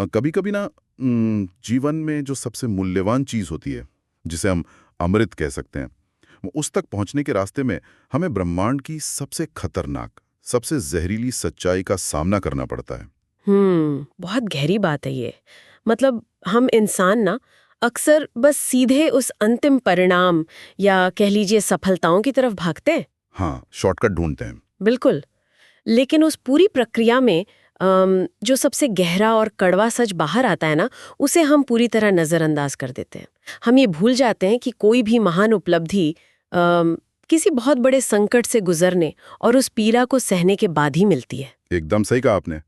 कभी कभी ना जीवन में जो सबसे मूल्यवान चीज होती है, जिसे हम अमृत कह सकते हैं, वो उस तक पहुंचने के रास्ते में हमें ब्रह्मांड की सबसे खतरनाक, सबसे जहरीली सच्चाई का सामना करना पड़ता है। बहुत गहरी बात है ये। मतलब हम इंसान ना अक्सर बस सीधे उस अंतिम परिणाम या कह लीजिए सफलताओं की तरफ भागते हैं। हाँ, शॉर्टकट ढूंढते हैं। बिल्कुल। लेकिन उस पूरी प्रक्रिया में जो सबसे गहरा और कड़वा सच बाहर आता है ना, उसे हम पूरी तरह नजरअंदाज कर देते हैं। हम ये भूल जाते हैं कि कोई भी महान उपलब्धि किसी बहुत बड़े संकट से गुजरने और उस पीड़ा को सहने के बाद ही मिलती है। एकदम सही कहा आपने।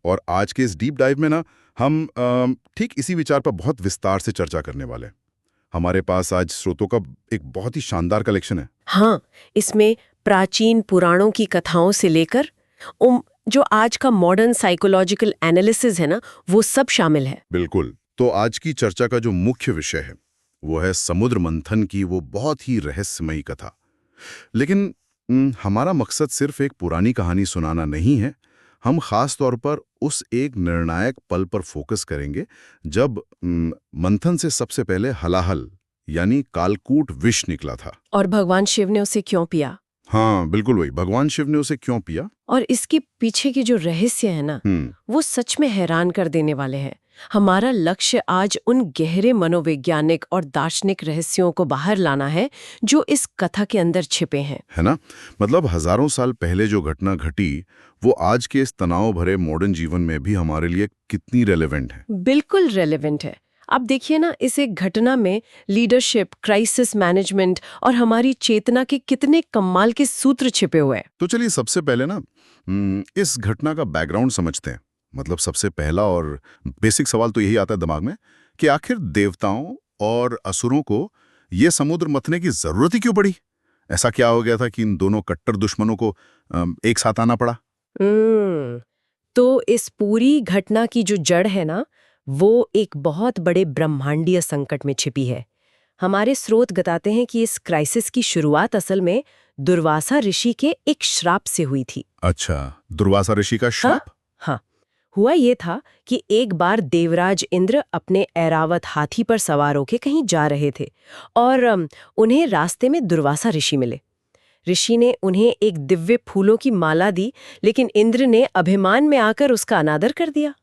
और आज के इस डीप डाइव में ना हम ठीक इसी विचार पर बहुत विस्तार से चर्चा करने वाले हैं। हमारे पास आज स्रोतों का एक बहुत ही शानदार कलेक्शन है। हाँ, इसमें प्राचीन पुराणों की कथाओं से लेकर जो आज का मॉडर्न साइकोलॉजिकल एनालिसिस है ना, वो सब शामिल है। बिल्कुल। तो आज की चर्चा का जो मुख्य विषय है वो है समुद्र मंथन की वो बहुत ही रहस्यमयी कथा। लेकिन हमारा मकसद सिर्फ एक पुरानी कहानी सुनाना नहीं है। हम खास तौर पर उस एक निर्णायक पल पर फोकस करेंगे जब मंथन से सबसे पहले हलाहल यानी कालकूट विष निकला था। और भगवान शिव ने उसे क्यों पिया? हाँ बिल्कुल, वही भगवान शिव ने उसे क्यों पिया। और इसके पीछे की जो रहस्य है ना, वो सच में हैरान कर देने वाले हैं। हमारा लक्ष्य आज उन गहरे मनोवैज्ञानिक और दार्शनिक रहस्यों को बाहर लाना है जो इस कथा के अंदर छिपे हैं, है ना। मतलब हजारों साल पहले जो घटना घटी वो आज के इस तनाव भरे मॉडर्न जीवन में भी हमारे लिए कितनी रेलेवेंट है। बिल्कुल रेलेवेंट है। आप देखिए ना, इस एक घटना में लीडरशिप, क्राइसिस मैनेजमेंट और हमारी चेतना के कितने कमाल के सूत्र छिपे हुए हैं। तो चलिए सबसे पहले ना इस घटना का बैकग्राउंड समझते हैं। मतलब सबसे पहला और बेसिक सवाल तो यही आता है दिमाग में कि आखिर देवताओं और असुरों को ये समुद्र मथने की जरूरत ही क्यों पड़ी। ऐसा क्या हो गया था कि इन दोनों कट्टर दुश्मनों को एक साथ आना पड़ा। तो इस पूरी घटना की जो जड़ है ना, वो एक बहुत बड़े ब्रह्मांडीय संकट में छिपी है। हमारे स्रोत बताते हैं कि इस क्राइसिस की शुरुआत असल में दुर्वासा ऋषि के एक श्राप से हुई थी। अच्छा, दुर्वासा ऋषि का श्राप। हाँ, हुआ ये था कि एक बार देवराज इंद्र अपने ऐरावत हाथी पर सवार होकर कहीं जा रहे थे और उन्हें रास्ते में दुर्वासा ऋषि मिले। ऋषि ने उन्हें एक दिव्य फूलों की माला दी, लेकिन इंद्र ने अभिमान में आकर उसका अनादर कर दिया।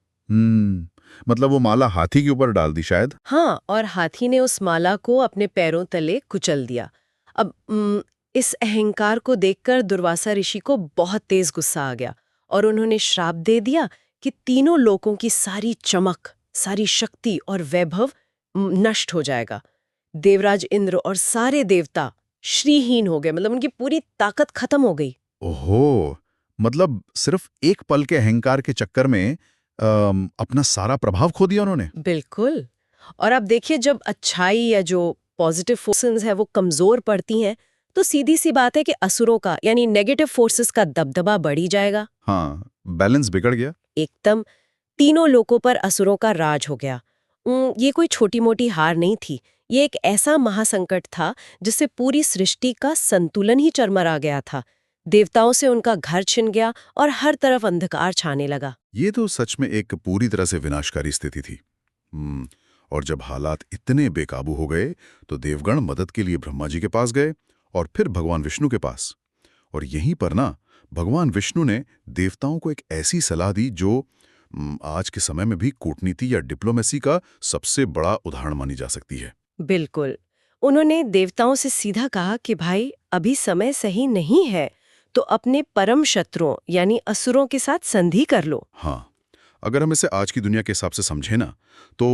मतलब वो माला हाथी के ऊपर डाल दी शायद। हाँ, और हाथी ने उस माला को अपने पैरों तले कुचल दिया। अब इस अहंकार को देखकर दुर्वासा ऋषि को बहुत तेज गुस्सा आ गया और उन्होंने श्राप दे दिया कि तीनों लोकों की सारी चमक, सारी शक्ति और वैभव नष्ट हो जाएगा। देवराज इंद्र और सारे देवता श्रीहीन हो गए, मतलब उनकी पूरी ताकत खत्म हो गई। ओहो, मतलब सिर्फ एक पल के अहंकार के चक्कर में अपना सारा प्रभाव खो दिया उन्होंने। बिल्कुल। और अब देखिए, जब अच्छाई या जो पॉजिटिव फोर्सेस है वो कमजोर पड़ती हैं, तो सीधी सी बात है कि असुरों का यानी नेगेटिव फोर्सेस का दबदबा बढ़ ही जाएगा। हाँ, बैलेंस बिगड़ गया एकदम। तीनों लोकों पर असुरों का राज हो गया। ये कोई छोटी मोटी हार नहीं थी। ये एक ऐसा महासंकट था जिससे पूरी सृष्टि का संतुलन ही चरमरा गया था। देवताओं से उनका घर छिन गया और हर तरफ अंधकार छाने लगा। ये तो सच में एक पूरी तरह से विनाशकारी स्थिति थी। और जब हालात इतने बेकाबू हो गए तो देवगण मदद के लिए ब्रह्मा जी के पास गए और फिर भगवान विष्णु के पास। और यहीं पर ना भगवान विष्णु ने देवताओं को एक ऐसी सलाह दी जो आज के समय में भी कूटनीति या डिप्लोमेसी का सबसे बड़ा उदाहरण मानी जा सकती है। बिल्कुल। उन्होंने देवताओं से सीधा कहा कि भाई, अभी समय सही नहीं है, तो अपने परम शत्रुओं यानी असुरों के साथ संधि कर लो। हाँ, अगर हम इसे आज की दुनिया के हिसाब से समझें ना तो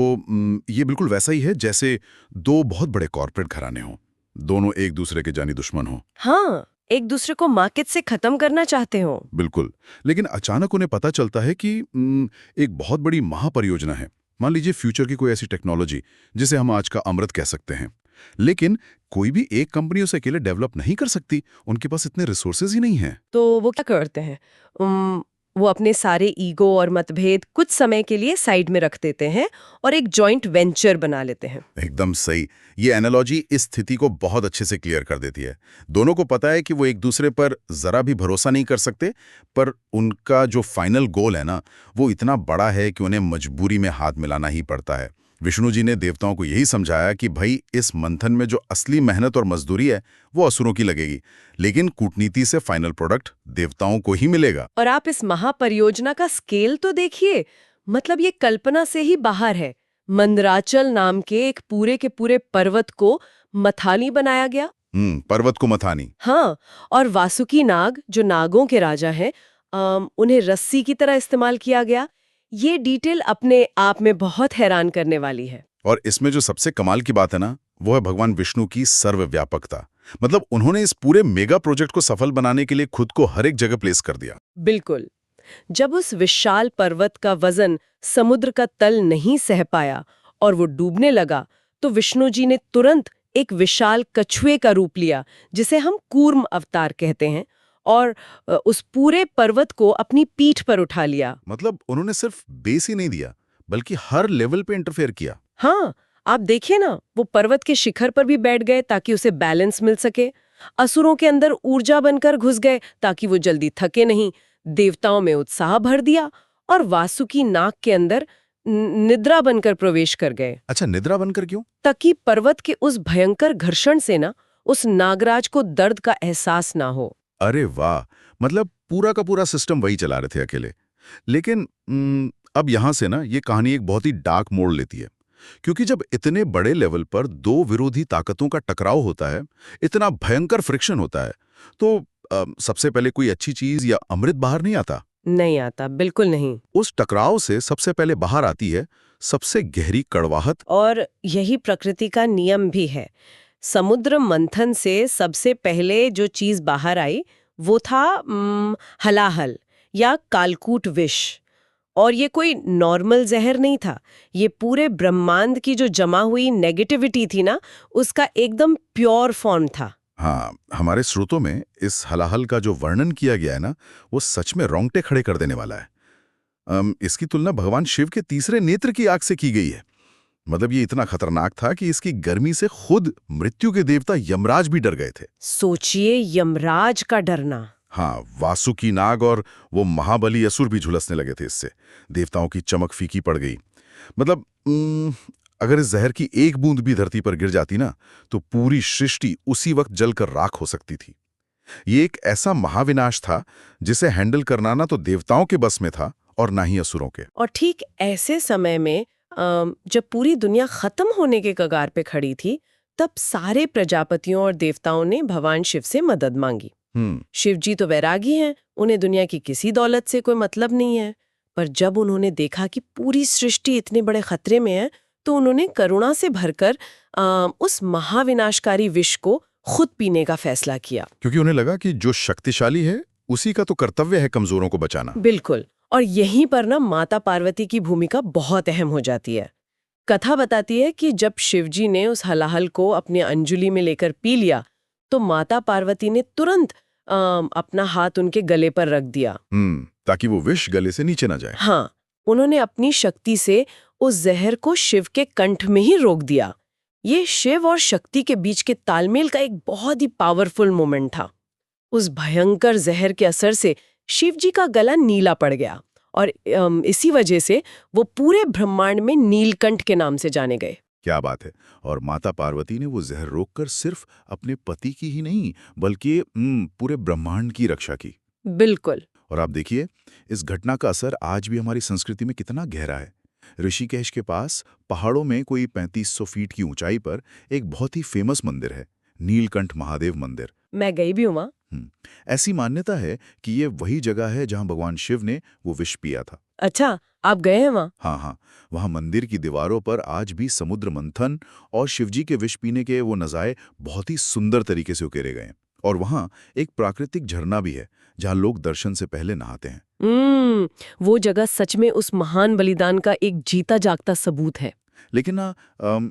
ये बिल्कुल वैसा ही है जैसे दो बहुत बड़े कॉर्पोरेट घराने हों, दोनों एक दूसरे के जानी दुश्मन हों। हाँ, एक दूसरे को मार्केट से खत्म करना चाहते हो। बिल्कुल। लेकिन अचानक उन्हें पता चलता है कि एक बहुत बड़ी महापरियोजना है। मान लीजिए फ्यूचर की कोई ऐसी टेक्नोलॉजी जिसे हम आज का अमृत कह सकते हैं। लेकिन कोई भी एक कंपनी उसे अकेले डेवलप नहीं कर सकती, उनके पास इतने रिसोर्सेज ही नहीं हैं। तो वो क्या करते हैं? वो अपने सारे ईगो और मतभेद कुछ समय के लिए साइड में रख देते हैं और एक जॉइंट वेंचर बना लेते हैं। एकदम सही। ये एनालॉजी इस स्थिति को बहुत अच्छे से क्लियर कर देती है। दोनों को पता है कि वो एक दूसरे पर जरा भी भरोसा नहीं कर सकते, पर उनका जो फाइनल गोल है ना, वो इतना बड़ा है कि उन्हें मजबूरी में हाथ मिलाना ही पड़ता है। विष्णु जी ने देवताओं को यही समझाया कि भाई इस मंथन में जो असली मेहनत और मजदूरी है वो असुरों की लगेगी, लेकिन कूटनीति से फाइनल प्रोडक्ट देवताओं को ही मिलेगा। और आप इस महापरियोजना का स्केल तो देखिए, मतलब ये कल्पना से ही बाहर है। मंदराचल नाम के एक पूरे के पूरे पर्वत को मथानी बनाया गया। पर्वत को मथानी। हाँ, और वासुकी नाग जो नागों के राजा हैं, उन्हें रस्सी की तरह इस्तेमाल किया गया। ये डिटेल अपने आप में बहुत हैरान करने वाली है। और इसमें जो सबसे कमाल की बात है ना, वो है भगवान विष्णु की सर्वव्यापकता। मतलब उन्होंने इस पूरे मेगा प्रोजेक्ट को सफल बनाने के लिए खुद को हर एक जगह प्लेस कर दिया। बिल्कुल। जब उस विशाल पर्वत का वजन समुद्र का तल नहीं सह पाया और वो डूबने लगा, तो विष्णु जी ने तुरंत एक विशाल कछुए का रूप लिया, जिसे हम कूर्म अवतार कहते हैं, और उस पूरे पर्वत को अपनी पीठ पर उठा लिया। मतलब उन्होंने सिर्फ बेस ही नहीं दिया, बल्कि हर लेवल पे इंटरफेयर किया। हाँ, आप देखिए ना, वो पर्वत के शिखर पर भी बैठ गए ताकि उसे बैलेंस मिल सके। असुरों के अंदर ऊर्जा बनकर घुस गए ताकि वो जल्दी थके नहीं। देवताओं में उत्साह भर दिया और वासुकी नाग के अंदर निद्रा बनकर प्रवेश कर गए। अच्छा, निद्रा बनकर क्यों? ताकि पर्वत के उस भयंकर घर्षण से ना उस नागराज को दर्द का एहसास ना हो। अरे वाह, मतलब पूरा का पूरा सिस्टम वही चला रहे थे अकेले। लेकिन अब यहां से ना ये कहानी एक बहुत ही डार्क मोड़ लेती है, क्योंकि जब इतने बड़े लेवल पर दो विरोधी ताकतों का टकराव होता है, इतना भयंकर फ्रिक्शन होता है, तो सबसे पहले कोई अच्छी चीज या अमृत बाहर नहीं आता। नहीं आता, बिल्कुल नहीं। उस टकराव से सबसे पहले बाहर आती है सबसे गहरी कड़वाहट। और यही प्रकृति का नियम भी है। समुद्र मंथन से सबसे पहले जो चीज बाहर आई वो था हलाहल या कालकूट विष। और ये कोई नॉर्मल जहर नहीं था, ये पूरे ब्रह्मांड की जो जमा हुई नेगेटिविटी थी ना, उसका एकदम प्योर फॉर्म था। हाँ, हमारे स्रोतों में इस हलाहल का जो वर्णन किया गया है ना, वो सच में रोंगटे खड़े कर देने वाला है। इसकी तुलना भगवान शिव के तीसरे नेत्र की आग से की गई है। मतलब ये इतना खतरनाक था कि इसकी गर्मी से खुद मृत्यु के देवता यमराज भी डर गए थे। सोचिए, यमराज का डरना। हाँ, वासुकी नाग और वो महाबली असुर भी झुलसने लगे थे इससे। देवताओं की चमक फीकी पड़ गई। मतलब अगर इस जहर की एक बूंद भी धरती पर गिर जाती ना, तो पूरी सृष्टि उसी वक्त जलकर राख हो सकती थी। ये एक ऐसा महाविनाश था जिसे हैंडल करना ना तो देवताओं के बस में था और ना ही असुरों के। और ठीक ऐसे समय में जब पूरी दुनिया खत्म होने के कगार पे खड़ी थी, तब सारे प्रजापतियों और देवताओं ने भगवान शिव से मदद मांगी। शिव जी तो वैरागी हैं, उन्हें दुनिया की किसी दौलत से कोई मतलब नहीं है। पर जब उन्होंने देखा कि पूरी सृष्टि इतने बड़े खतरे में है, तो उन्होंने करुणा से भरकर उस महाविनाशकारी विष को खुद पीने का फैसला किया। क्योंकि उन्हें लगा कि जो शक्तिशाली है उसी का तो कर्तव्य है कमजोरों को बचाना। बिल्कुल। और यहीं पर ना माता पार्वती की भूमिका बहुत अहम हो जाती है। कथा बताती है कि जब शिवजी ने उस हलाहल को अपनी अंजुलि में लेकर पी लिया, तो माता पार्वती ने तुरंत अपना हाथ उनके गले पर रख दिया। ताकि वो विष गले से नीचे ना जाए। हाँ, उन्होंने अपनी शक्ति से उस जहर को शिव के कंठ में ही रोक दिया। ये शिव और शक्ति के बीच के तालमेल का एक बहुत ही पावरफुल मोमेंट था। उस भयंकर जहर के असर से शिव जी का गला नीला पड़ गया और इसी वजह से वो पूरे ब्रह्मांड में नीलकंठ के नाम से जाने गए। क्या बात है। और माता पार्वती ने वो जहर रोककर सिर्फ अपने पति की ही नहीं, बल्कि पूरे ब्रह्मांड की रक्षा की। बिल्कुल। और आप देखिए, इस घटना का असर आज भी हमारी संस्कृति में कितना गहरा है। ऋषिकेश के पास पहाड़ों में कोई 3500 फीट की ऊंचाई पर एक बहुत ही फेमस मंदिर है, नीलकंठ महादेव मंदिर। मैं गई भी हूँ वहाँ। ऐसी मान्यता है कि ये वही जगह है जहां भगवान शिव ने वो विष पिया था। अच्छा, आप गए हैं वहाँ? हाँ, वहां मंदिर की दीवारों पर आज भी समुद्र मंथन और शिवजी के विष पीने के वो नज़ारे बहुत ही सुंदर तरीके से उकेरे गए हैं। और वहां एक प्राकृतिक झरना भी है जहां लोग दर्शन से पहले नहाते हैं। वो जगह सच में उस महान बलिदान का एक जीता जागता सबूत है। लेकिन ना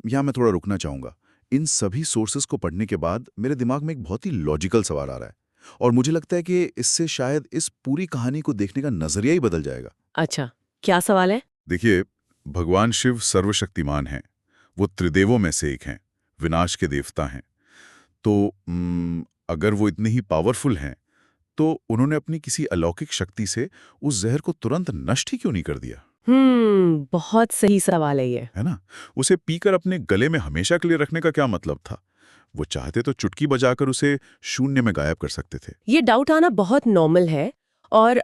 यहाँ मैं थोड़ा रुकना चाहूंगा। इन सभी सोर्सेस को पढ़ने के बाद मेरे दिमाग में एक बहुत ही लॉजिकल सवाल आ रहा है। और मुझे लगता है कि इससे शायद इस पूरी कहानी को देखने का नजरिया ही बदल जाएगा। अच्छा, क्या सवाल है? देखिए, भगवान शिव सर्वशक्तिमान हैं, वो त्रिदेवों में से एक हैं, विनाश के देवता हैं। तो अगर वो इतने ही पावरफुल हैं, तो उन्होंने अपनी किसी अलौकिक शक्ति से उस जहर को तुरंत नष्ट ही क्यों नहीं कर दिया? बहुत सही सवाल है ये। है ना? उसे पीकर अपने गले में हमेशा के लिए रखने का क्या मतलब था? वो चाहते तो चुटकी बजाकर उसे शून्य में गायब कर सकते थे। ये डाउट आना बहुत नॉर्मल है और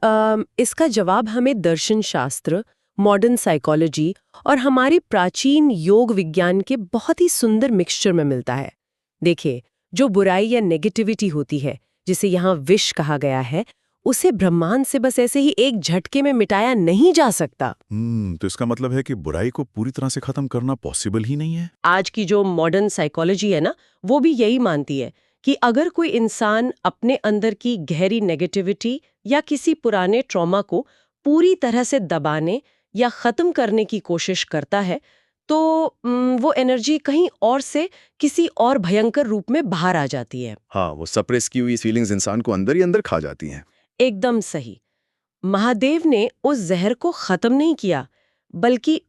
इसका जवाब हमें दर्शन शास्त्र, मॉडर्न साइकोलॉजी और हमारी प्राचीन योग विज्ञान के बहुत ही सुंदर मिक्सचर में मिलता है। देखिए, जो बुराई या नेगेटिविटी होती है, जिसे यहाँ विष कहा गया है, उसे ब्रह्मांड से बस ऐसे ही एक झटके में मिटाया नहीं जा सकता। तो इसका मतलब है कि बुराई को पूरी तरह से खत्म करना पॉसिबल ही नहीं है। आज की जो मॉडर्न साइकोलॉजी है ना, वो भी यही मानती है कि अगर कोई इंसान अपने अंदर की गहरी नेगेटिविटी या किसी पुराने ट्रॉमा को पूरी तरह से दबाने या खत्म करने की कोशिश करता है, तो वो एनर्जी कहीं और से किसी और भयंकर रूप में बाहर आ जाती है। हाँ, वो सप्रेस की हुई फीलिंग्स इंसान को अंदर ही अंदर खा जाती हैं। एकदम सही। महादेव ने उस जहर को खत्म नहीं किया, बल्कि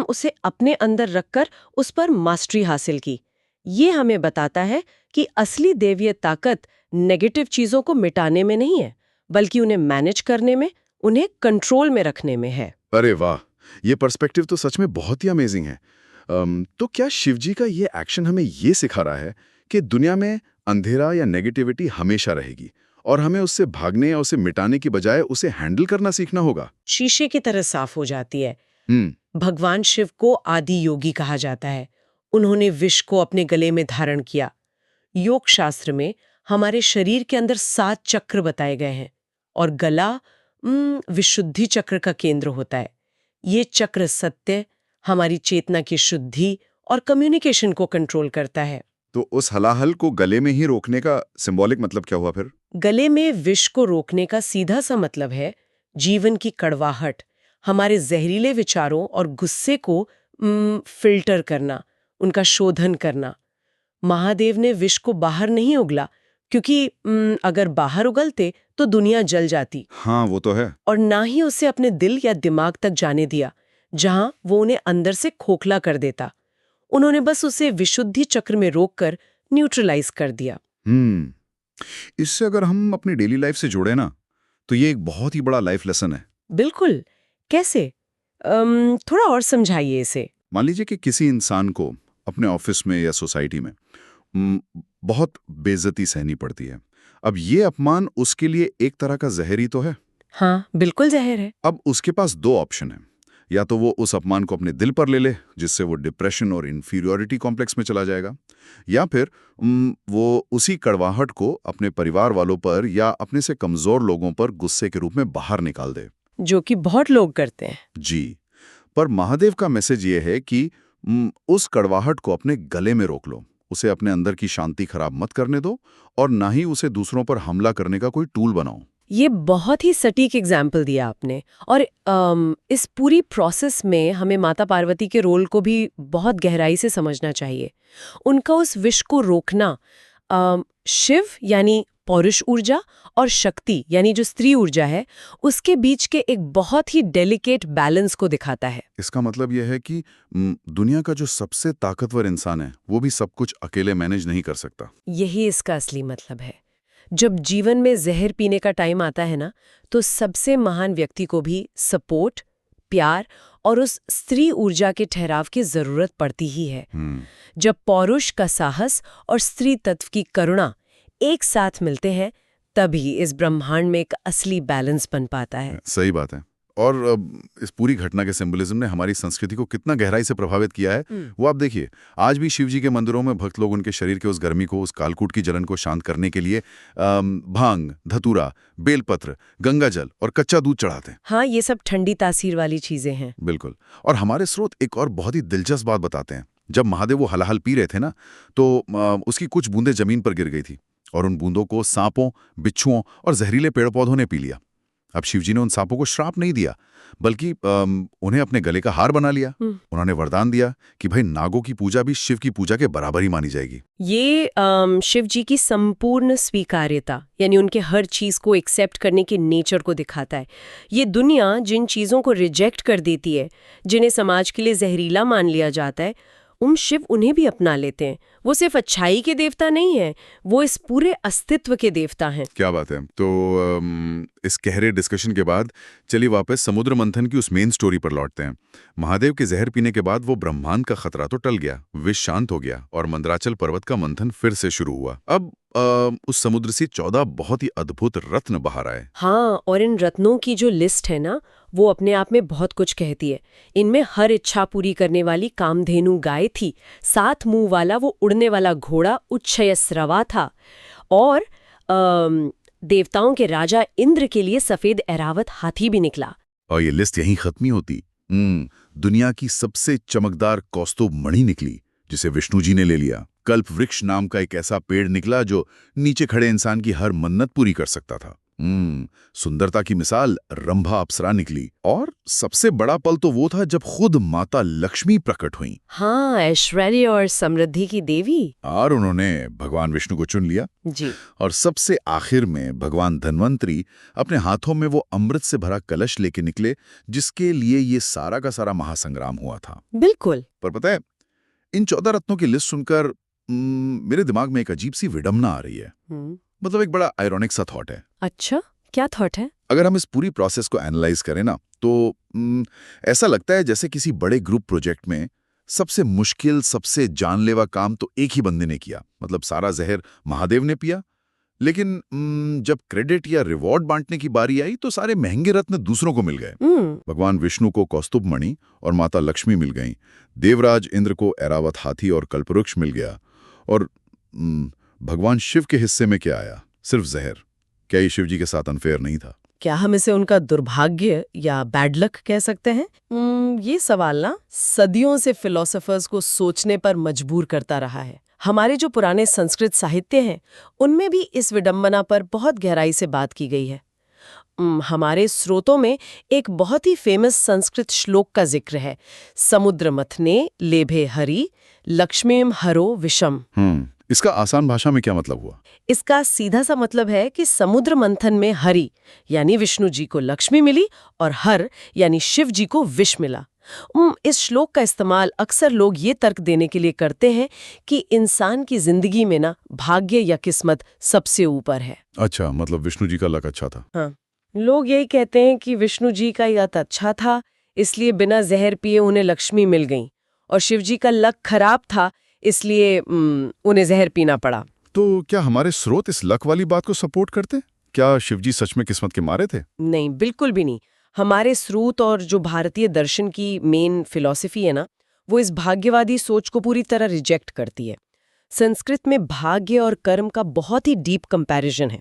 उसे अपने अंदर रखकर उस पर मास्टरी हासिल की। ये हमें बताता है कि असली दैवीय ताकत नेगेटिव चीजों को मिटाने में नहीं है, बल्कि उन्हें मैनेज करने में, उन्हें कंट्रोल में रखने में है। अरे वाह, ये पर्सपेक्टिव तो सच में बहुत ही अमेजिंग है। तो क्या शिवजी का ये एक्शन हमें ये सिखा रहा है कि दुनिया में अंधेरा या नेगेटिविटी हमेशा रहेगी और हमें उससे भागने या उसे मिटाने की बजाय उसे हैंडल करना सीखना होगा? शीशे की तरह साफ हो जाती है। हम्म भगवान शिव को आदि योगी कहा जाता है। उन्होंने विष को अपने गले में धारण किया। योग शास्त्र में हमारे शरीर के अंदर 7 चक्र बताए गए हैं और गला विशुद्धि चक्र का केंद्र होता है। ये चक्र सत्य, हमारी चेतना की शुद्धि और कम्युनिकेशन को कंट्रोल करता है। तो उस हलाहल को गले में ही रोकने का सिंबॉलिक मतलब क्या हुआ फिर? गले में विष को रोकने का सीधा सा मतलब है जीवन की कड़वाहट, हमारे जहरीले विचारों और गुस्से को फिल्टर करना, उनका शोधन करना। महादेव ने विष को बाहर नहीं उगला, क्योंकि अगर बाहर उगलते तो दुनिया जल जाती। हाँ, वो तो है। और ना ही उसे अपने दिल या दिमाग तक जाने दिया, जहां वो उन्हें अंदर से खोखला कर देता। उन्होंने बस उसे विशुद्धि चक्र में रोककर न्यूट्रलाइज कर दिया। इससे अगर हम अपनी डेली लाइफ से जोड़े ना, तो ये एक बहुत ही बड़ा लाइफ लेसन है। बिल्कुल। कैसे? थोड़ा और समझाइए इसे। मान लीजिए कि किसी इंसान को अपने ऑफिस में या सोसाइटी में बहुत बेइज्जती सहनी पड़ती है। अब ये अपमान उसके लिए एक तरह का जहर ही तो है। हाँ, बिल्कुल जहर है। अब उसके पास 2 ऑप्शन हैं। या तो वो उस अपमान को अपने दिल पर ले ले, जिससे वो डिप्रेशन और इन्फीरियरिटी कॉम्प्लेक्स में चला जाएगा, या फिर वो उसी कड़वाहट को अपने परिवार वालों पर या अपने से कमजोर लोगों पर गुस्से के रूप में बाहर निकाल दे, जो कि बहुत लोग करते हैं। जी। पर महादेव का मैसेज ये है कि उस कड़वाहट को अपने गले में रोक लो, उसे अपने अंदर की शांति खराब मत करने दो और ना ही उसे दूसरों पर हमला करने का कोई टूल बनाओ। ये बहुत ही सटीक एग्जाम्पल दिया आपने। और इस पूरी प्रोसेस में हमें माता पार्वती के रोल को भी बहुत गहराई से समझना चाहिए। उनका उस विष को रोकना शिव यानी पौरुष ऊर्जा और शक्ति यानी जो स्त्री ऊर्जा है, उसके बीच के एक बहुत ही डेलिकेट बैलेंस को दिखाता है। इसका मतलब यह है कि दुनिया का जो सबसे ताकतवर इंसान है, वो भी सब कुछ अकेले मैनेज नहीं कर सकता। यही इसका असली मतलब है। जब जीवन में जहर पीने का टाइम आता है ना, तो सबसे महान व्यक्ति को भी सपोर्ट, प्यार और उस स्त्री ऊर्जा के ठहराव की जरूरत पड़ती ही है। जब पौरुष का साहस और स्त्री तत्व की करुणा एक साथ मिलते हैं, तभी इस ब्रह्मांड में एक असली बैलेंस बन पाता है। सही बात है। और इस पूरी घटना के सिंबलिज्म ने हमारी संस्कृति को कितना गहराई से प्रभावित किया है, वो आप देखिए। आज भी शिव जी के मंदिरों में भक्त लोग उनके शरीर के उस गर्मी को, उस कालकूट की जलन को शांत करने के लिए भांग, धतूरा, बेलपत्र, गंगा जल और कच्चा दूध चढ़ाते हैं। हाँ, ये सब ठंडी तासीर वाली चीजें हैं। बिल्कुल। और हमारे स्रोत एक और बहुत ही दिलचस्प बात बताते हैं। जब महादेव वो हलाहल पी रहे थे ना, तो उसकी कुछ बूंदें जमीन पर गिर गई थी और उन बूंदों को सांपों, बिच्छुओं और जहरीले पेड़ पौधों ने पी लिया। अब शिवजी ने उन सांपों को श्राप नहीं दिया, बल्कि उन्हें अपने गले का हार बना लिया। उन्होंने वरदान दिया कि भाई नागों की पूजा भी शिव की पूजा के बराबर ही मानी जाएगी। ये शिव जी की संपूर्ण स्वीकार्यता, यानी उनके हर चीज को एक्सेप्ट करने के नेचर को दिखाता है। ये दुनिया जिन चीजों को रिजेक्ट कर देती है, जिन्हें समाज के लिए जहरीला मान लिया जाता है, शिव उन्हें भी अपना लेते हैं। वो सिर्फ अच्छाई के देवता नहीं है, वो इस पूरे अस्तित्व के देवता हैं। क्या बात है। तो इस गहरे डिस्कशन के बाद चलिए वापस समुद्र मंथन की उस मेन स्टोरी पर लौटते हैं। महादेव के जहर पीने के बाद वो ब्रह्मांड का खतरा तो टल गया, विष शांत हो गया और मंदराचल पर्वत का मंथन फिर से शुरू हुआ। अब उस समुद्र से 14 बहुत ही अद्भुत रत्न बाहर आए। हाँ, और इन रत्नों की जो लिस्ट है ना, वो अपने आप में बहुत कुछ कहती है। इनमें हर इच्छा पूरी करने वाली कामधेनु गाय थी, 7 मुंह वाला वो उड़ने वाला घोड़ा उच्छयस्रवा था, और देवताओं के राजा इंद्र के लिए सफेद ऐरावत हाथी भी निकला। और ये लिस्ट यहीं खत्म ही होती। दुनिया की सबसे चमकदार कौस्तुभ मणि निकली, जिसे विष्णु जी ने ले लिया। कल्प वृक्ष नाम का एक ऐसा पेड़ निकला जो नीचे खड़े इंसान की हर मन्नत पूरी कर सकता था। सुंदरता की मिसाल रंभा अप्सरा निकली, और सबसे बड़ा पल तो वो था जब खुद माता लक्ष्मी प्रकट हुई। हाँ, ऐश्वर्य और समृद्धि की देवी। और उन्होंने भगवान विष्णु को चुन लिया जी। और सबसे आखिर में भगवान धन्वंतरी अपने हाथों में वो अमृत से भरा कलश लेके निकले, जिसके लिए ये सारा का सारा महासंग्राम हुआ था। बिल्कुल। पर पता है, इन 14 रत्नों की लिस्ट सुनकर मेरे दिमाग में एक अजीब सी विडंबना आ रही है। मतलब एक बड़ा आयरॉनिक सा थॉट है। अच्छा, क्या थॉट है? अगर हम इस पूरी प्रोसेस को एनालाइज करें ना, तो ऐसा लगता है जैसे किसी बड़े ग्रुप प्रोजेक्ट में सबसे मुश्किल, सबसे जानलेवा काम तो एक ही बंदे ने किया। मतलब सारा जहर महादेव ने पिया, लेकिन जब क्रेडिट या रिवॉर्ड बांटने की बारी आई तो सारे महंगे रत्न दूसरों को मिल गए। भगवान विष्णु को कौस्तुभ मणि और माता लक्ष्मी मिल गईं। देवराज इंद्र को ऐरावत हाथी और कल्पवृक्ष मिल गया। और भगवान शिव के हिस्से में क्या आया? सिर्फ जहर। क्या ये शिव जी के साथ अनफेयर नहीं था? क्या हम इसे उनका दुर्भाग्य या बैड लक कह सकते हैं? ये सवाल ना सदियों से फिलोसोफर्स को सोचने पर मजबूर करता रहा है। हमारे जो पुराने संस्कृत साहित्य हैं, उनमें भी इस विडंबना पर बहुत गहराई से बात की गई है। हमारे स्रोतों में एक बहुत ही फेमस संस्कृत श्लोक का जिक्र है, समुद्र मथने लेभे हरि लक्ष्मीम हरो विषम। इसका आसान भाषा में क्या मतलब हुआ? इसका सीधा सा मतलब है कि समुद्र मंथन में हरि यानी विष्णु जी को लक्ष्मी मिली और हर यानी शिव जी को विष मिला। इस श्लोक का इस्तेमाल अक्सर लोग ये तर्क देने के लिए करते हैं कि इंसान की जिंदगी में ना भाग्य या किस्मत सबसे ऊपर है। अच्छा, मतलब विष्णु जी का लक अच्छा था। हाँ, लोग यही कहते हैं कि विष्णु जी का लक अच्छा था, इसलिए बिना जहर पिए उन्हें लक्ष्मी मिल गई, और शिव जी का लक खराब था, इसलिए उन्हें जहर पीना पड़ा। तो क्या हमारे स्रोत इस लक वाली बात को सपोर्ट करते? क्या शिवजी सच में किस्मत के मारे थे? नहीं, बिल्कुल भी नहीं। हमारे स्रोत और जो भारतीय दर्शन की मेन फिलॉसफी है ना, वो इस भाग्यवादी सोच को पूरी तरह रिजेक्ट करती है। संस्कृत में भाग्य और कर्म का बहुत ही डीप कंपैरिजन है।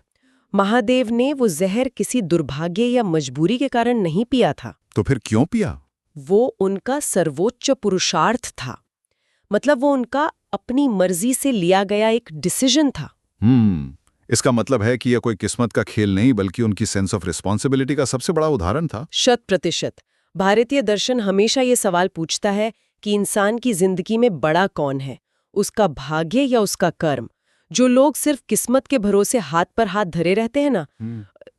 महादेव ने वो जहर किसी दुर्भाग्य या मजबूरी के कारण नहीं पिया था। तो फिर क्यों पिया? वो उनका सर्वोच्च पुरुषार्थ था। मतलब वो उनका अपनी मर्जी से लिया गया एक डिसीजन था। इसका मतलब है कि यह कोई किस्मत का खेल नहीं, बल्कि उनकी सेंस ऑफ रिस्पॉन्सिबिलिटी का सबसे बड़ा उदाहरण था। 100%। भारतीय दर्शन हमेशा ये सवाल पूछता है कि इंसान की जिंदगी में बड़ा कौन है, उसका भाग्य या उसका कर्म। जो लोग सिर्फ किस्मत के भरोसे हाथ पर हाथ धरे रहते हैं ना,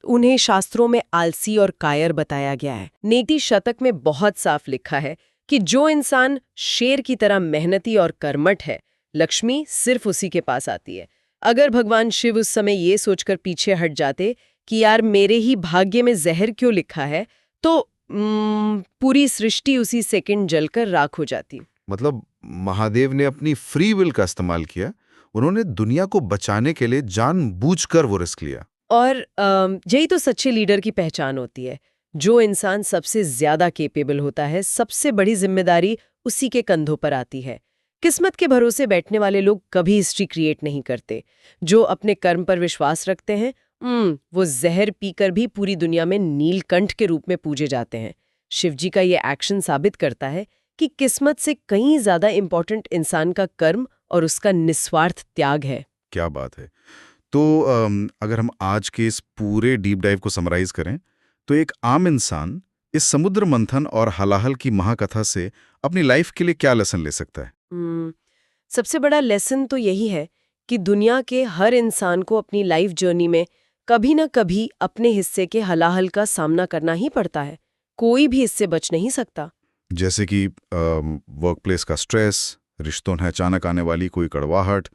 उन्हें शास्त्रों में आलसी और कायर बताया गया है। नीति शतक में बहुत साफ लिखा है कि जो इंसान शेर की तरह मेहनती और कर्मठ है, लक्ष्मी सिर्फ उसी के पास आती है। अगर भगवान शिव उस समय ये सोचकर पीछे हट जाते कि यार मेरे ही भाग्य में जहर क्यों लिखा है, तो पूरी सृष्टि उसी सेकंड जलकर राख हो जाती। मतलब महादेव ने अपनी फ्री विल का इस्तेमाल किया। उन्होंने दुनिया को बचाने के लिए जानबूझकर वो रिस्क लिया। और यही तो सच्चे लीडर की पहचान होती है। जो इंसान सबसे ज्यादा केपेबल होता है, सबसे बड़ी जिम्मेदारी उसी के कंधों पर आती है। किस्मत के भरोसे बैठने वाले लोग कभी हिस्ट्री क्रिएट नहीं करते। जो अपने कर्म पर विश्वास रखते हैं, वो जहर पीकर भी पूरी दुनिया में नीलकंठ के रूप में पूजे जाते हैं। शिवजी का ये एक्शन साबित करता है कि किस्मत से कहीं ज्यादा इंपॉर्टेंट इंसान का कर्म और उसका निस्वार्थ त्याग है। क्या बात है। तो अगर हम आज के इस पूरे डीप डाइव को समराइज करें, तो एक आम इंसान इस समुद्र मंथन और हलाहल की महाकथा से अपनी लाइफ के लिए क्या लेसन ले सकता है? सबसे बड़ा लेसन तो यही है कि दुनिया के हर इंसान को अपनी लाइफ जर्नी में कभी न कभी अपने हिस्से के हलाहल का सामना करना ही पड़ता है। कोई भी इससे बच नहीं सकता। जैसे कि वर्क प्लेस का स्ट्रेस, रिश्तों में अचानक आने वाली कोई कड़वाहट,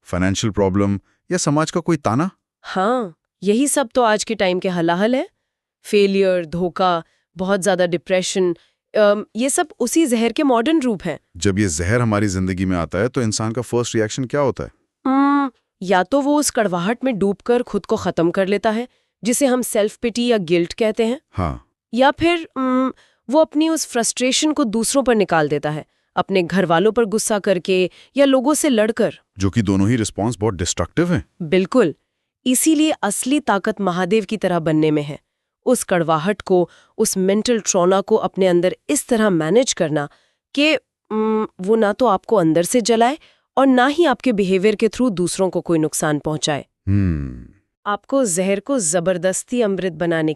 फाइनेंशियल प्रॉब्लम या समाज का कोई ताना। हाँ, यही सब तो आज के टाइम के हलाहल है। फेलियर, धोखा, बहुत ज्यादा डिप्रेशन, ये सब उसी जहर के मॉडर्न रूप हैं। जब ये जहर हमारी जिंदगी में आता है तो इंसान का फर्स्ट रिएक्शन क्या होता है? या तो वो उस कड़वाहट में डूबकर खुद को खत्म कर लेता है, जिसे हम सेल्फ पिटी या गिल्ट कहते हैं। हाँ, या फिर वो अपनी उस फ्रस्ट्रेशन को दूसरों पर निकाल देता है, अपने घर वालों पर गुस्सा करके या लोगों से लड़कर। जो कि दोनों ही रिस्पॉन्स बहुत डिस्ट्रक्टिव हैं। बिल्कुल। इसीलिए असली ताकत महादेव की तरह बनने में है। उस कड़वाहट को, उस मेंटल ट्रॉमा को अपने अंदर इस तरह मैनेज करना कि वो ना तो आपको अंदर से जलाए और ना ही आपके बिहेवियर के थ्रू दूसरों को कोई नुकसान पहुंचाए। आपको जहर को जबरदस्ती अमृत बनाने